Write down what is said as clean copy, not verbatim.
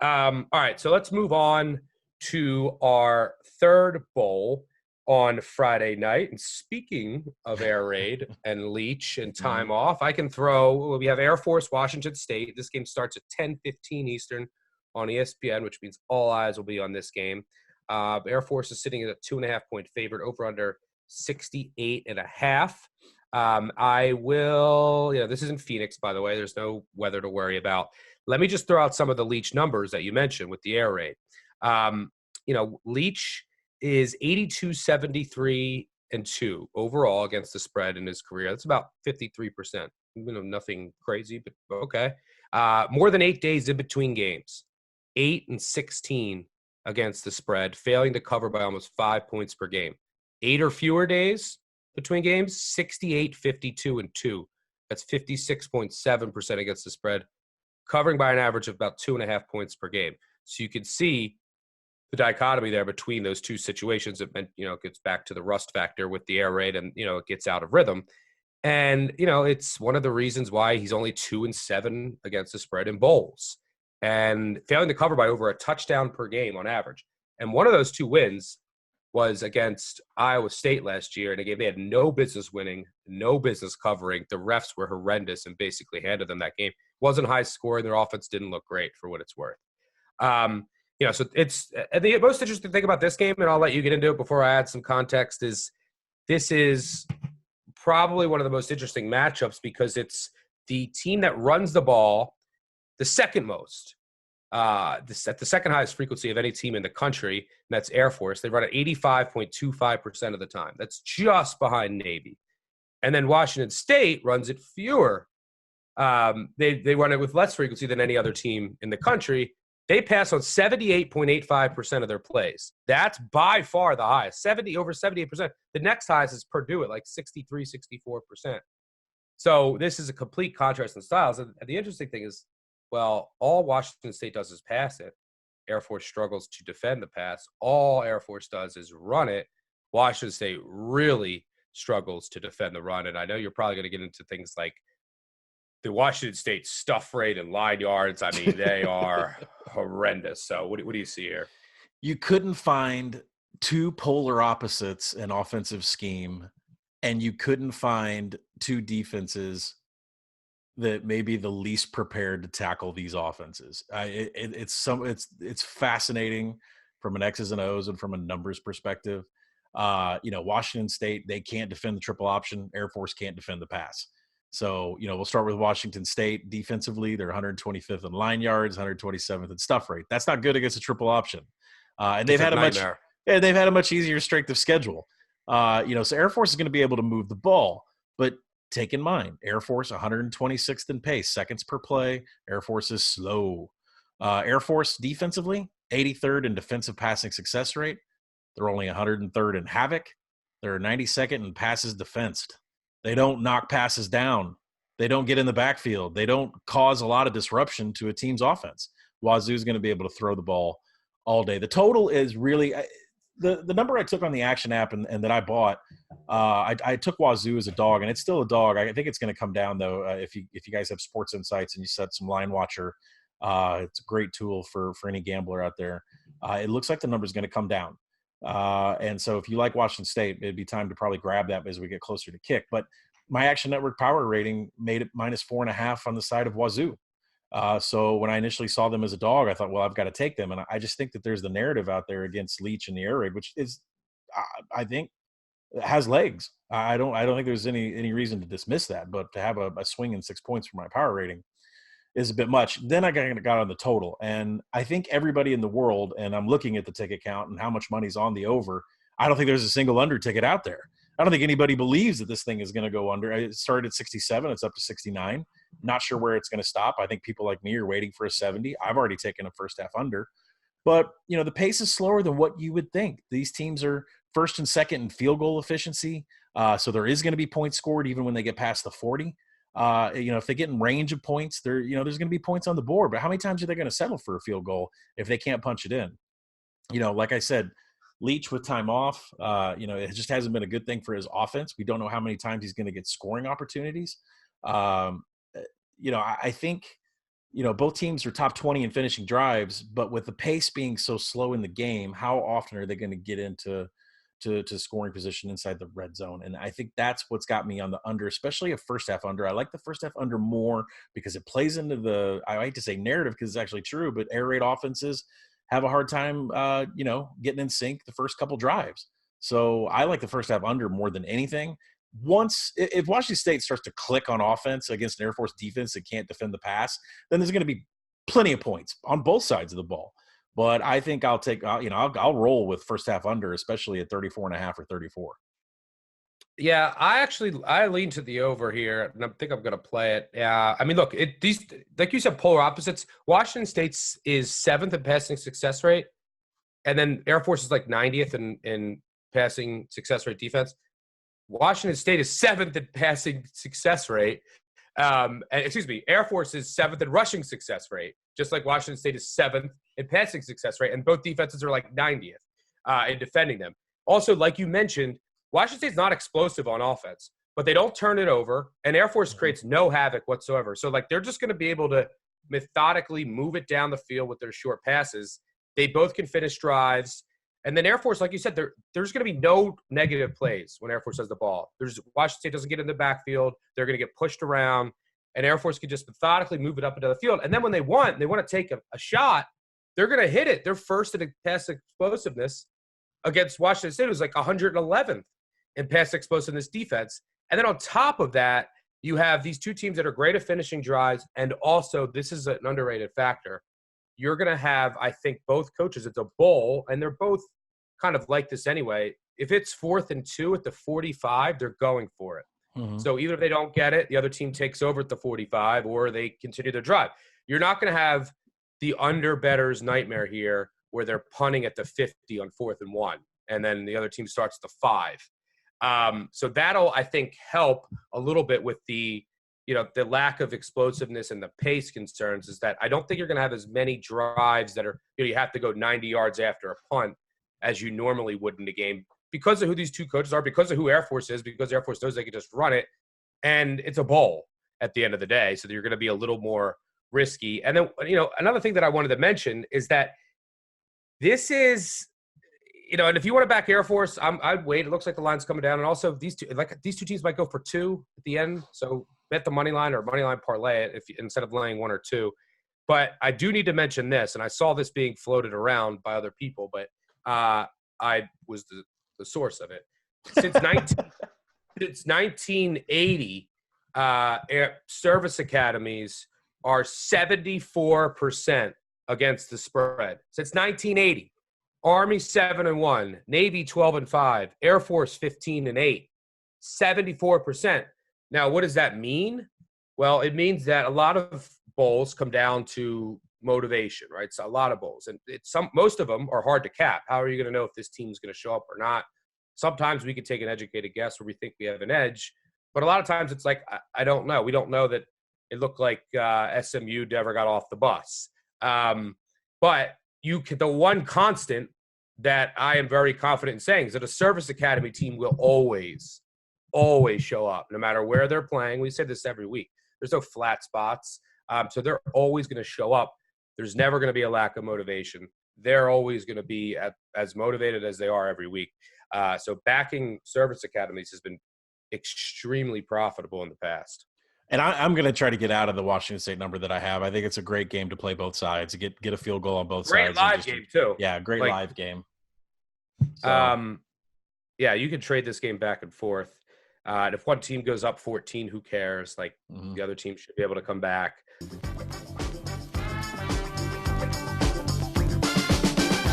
All right, so let's move on to our third bowl on Friday night. And speaking of air raid and leech and time off, I can throw. We have Air Force Washington State. This game starts at 10:15 Eastern on ESPN, which means all eyes will be on this game. Air Force is sitting at a 2.5-point favorite, over under 68.5. I will. This isn't Phoenix, by the way. There's no weather to worry about. Let me just throw out some of the Leach numbers that you mentioned with the air raid. Leach is 82, 73, and 2 overall against the spread in his career. That's about 53%. Nothing crazy, but okay. More than 8 days in between games. 8 and 16 against the spread, failing to cover by almost 5 points per game. 8 or fewer days between games, 68, 52, and 2. That's 56.7% against the spread, covering by an average of about 2.5 points per game. So you can see the dichotomy there between those two situations. It gets back to the rust factor with the air raid, and, it gets out of rhythm. And, it's one of the reasons why he's only 2-7 against the spread in bowls and failing to cover by over a touchdown per game on average. And one of those two wins was against Iowa State last year in a game they had no business winning, no business covering. The refs were horrendous and basically handed them that game. It wasn't high scoring. Their offense didn't look great for what it's worth. So it's the most interesting thing about this game, and I'll let you get into it before I add some context, is this is probably one of the most interesting matchups because it's the team that runs the ball the second most, at the second highest frequency of any team in the country, and that's Air Force. They run at 85.25% of the time. That's just behind Navy. And then Washington State runs it fewer. They run it with less frequency than any other team in the country. They pass on 78.85% of their plays. That's by far the highest, over 78%. The next highest is Purdue at like 63, 64%. So this is a complete contrast in styles. And the interesting thing is, well, all Washington State does is pass it. Air Force struggles to defend the pass. All Air Force does is run it. Washington State really struggles to defend the run. And I know you're probably going to get into things like the Washington State stuff rate and line yards. I mean, they are horrendous. So what do you see here? You couldn't find two polar opposites in offensive scheme, and you couldn't find two defenses that may be the least prepared to tackle these offenses. It's fascinating from an X's and O's and from a numbers perspective. Washington State, they can't defend the triple option. Air Force can't defend the pass. So, we'll start with Washington State. Defensively, they're 125th in line yards, 127th in stuff rate. That's not good against a triple option. And they've had a much easier strength of schedule. So Air Force is going to be able to move the ball, but take in mind, Air Force 126th in pace, seconds per play. Air Force is slow. Air Force defensively, 83rd in defensive passing success rate. They're only 103rd in havoc. They're 92nd in passes defensed. They don't knock passes down. They don't get in the backfield. They don't cause a lot of disruption to a team's offense. Wazoo's going to be able to throw the ball all day. The total is really the number I took on the Action app and that I bought. I took Wazoo as a dog, and it's still a dog. I think it's going to come down though. If you guys have Sports Insights and you set some Line Watcher, it's a great tool for any gambler out there. It looks like the number is going to come down. And so if you like Washington State, it'd be time to probably grab that as we get closer to kick. But my Action Network power rating made it -4.5 on the side of Wazoo. So when I initially saw them as a dog, I thought, well, I've got to take them. And I just think that there's the narrative out there against Leach and the air raid, which is, I think, has legs. I don't think there's any reason to dismiss that. But to have a swing in 6 points for my power rating is a bit much. Then I got on the total. And I think everybody in the world, and I'm looking at the ticket count and how much money's on the over, I don't think there's a single under ticket out there. I don't think anybody believes that this thing is going to go under. It started at 67. It's up to 69. Not sure where it's going to stop. I think people like me are waiting for a 70. I've already taken a first half under. But, the pace is slower than what you would think. These teams are first and second in field goal efficiency. So there is going to be points scored even when they get past the 40. If they get in range of points, there's going to be points on the board. But how many times are they going to settle for a field goal if they can't punch it in? Like I said, Leach with time off, it just hasn't been a good thing for his offense. We don't know how many times he's going to get scoring opportunities. I think both teams are top 20 in finishing drives, but with the pace being so slow in the game, how often are they going to get into to scoring position inside the red zone? And I think that's what's got me on the under, especially a first half under. I like the first half under more because it plays into the, I hate to say narrative because it's actually true, but air raid offenses have a hard time, getting in sync the first couple drives. So I like the first half under more than anything. Once, if Washington State starts to click on offense against an Air Force defense that can't defend the pass, then there's going to be plenty of points on both sides of the ball. But I think I'll roll with first half under, especially at 34.5 or 34. Yeah, I lean to the over here, and I think I'm going to play it. Yeah, I mean, look, these like you said, polar opposites. Washington State's is 7th in passing success rate, and then Air Force is like 90th in passing success rate defense. Washington State is 7th in passing success rate. Air Force is 7th in rushing success rate, just like Washington State is 7th in passing success rate, and both defenses are like 90th in defending them. Also, like you mentioned, Washington State's not explosive on offense, but they don't turn it over, and Air Force creates no havoc whatsoever. So, like, they're just going to be able to methodically move it down the field with their short passes. They both can finish drives. And then Air Force, like you said, there's going to be no negative plays when Air Force has the ball. Washington State doesn't get in the backfield. They're going to get pushed around, and Air Force can just methodically move it up into the field. And then when they want to take a shot, they're going to hit it. They're first in pass explosiveness against Washington State. It was like 111th in pass explosiveness defense. And then on top of that, you have these two teams that are great at finishing drives, and also this is an underrated factor. You're going to have, I think, both coaches. It's a bowl, and they're both kind of like this anyway. If it's 4th and 2 at the 45, they're going for it. Mm-hmm. So either they don't get it, the other team takes over at the 45, or they continue their drive. You're not going to have the under-betters nightmare here where they're punting at the 50 on 4th and 1, and then the other team starts at the 5. So that'll, I think, help a little bit with the lack of explosiveness and the pace concerns, is that I don't think you're going to have as many drives that are, you have to go 90 yards after a punt as you normally would in the game because of who these two coaches are, because of who Air Force is, because Air Force knows they can just run it. And it's a bowl at the end of the day. So you're going to be a little more risky. And then, another thing that I wanted to mention is that this is, and if you want to back Air Force, I'd wait. It looks like the line's coming down. And also these two teams might go for 2 at the end. So bet the money line or money line parlay it instead of laying 1 or 2. But I do need to mention this, and I saw this being floated around by other people, but I was the source of it. Since 1980, service academies are 74% against the spread. Since 1980. Army 7-1, Navy 12-5, Air Force 15-8, 74%. Now, what does that mean? Well, it means that a lot of bowls come down to motivation, right? So a lot of bowls, and most of them are hard to cap. How are you going to know if this team's going to show up or not? Sometimes we can take an educated guess where we think we have an edge, but a lot of times it's like I don't know. We don't know that it looked like SMU never got off the bus, but the one constant that I am very confident in saying is that a service academy team will always show up, no matter where they're playing. We say this every week. There's no flat spots. So they're always going to show up. There's never going to be a lack of motivation. They're always going to be as motivated as they are every week. So backing service academies has been extremely profitable in the past. And I'm going to try to get out of the Washington State number that I have. I think it's a great game to play both sides, to get a field goal on both sides. Great live game, too. Yeah, great live game. So. Yeah, you can trade this game back and forth. And if one team goes up 14, who cares? The other team should be able to come back.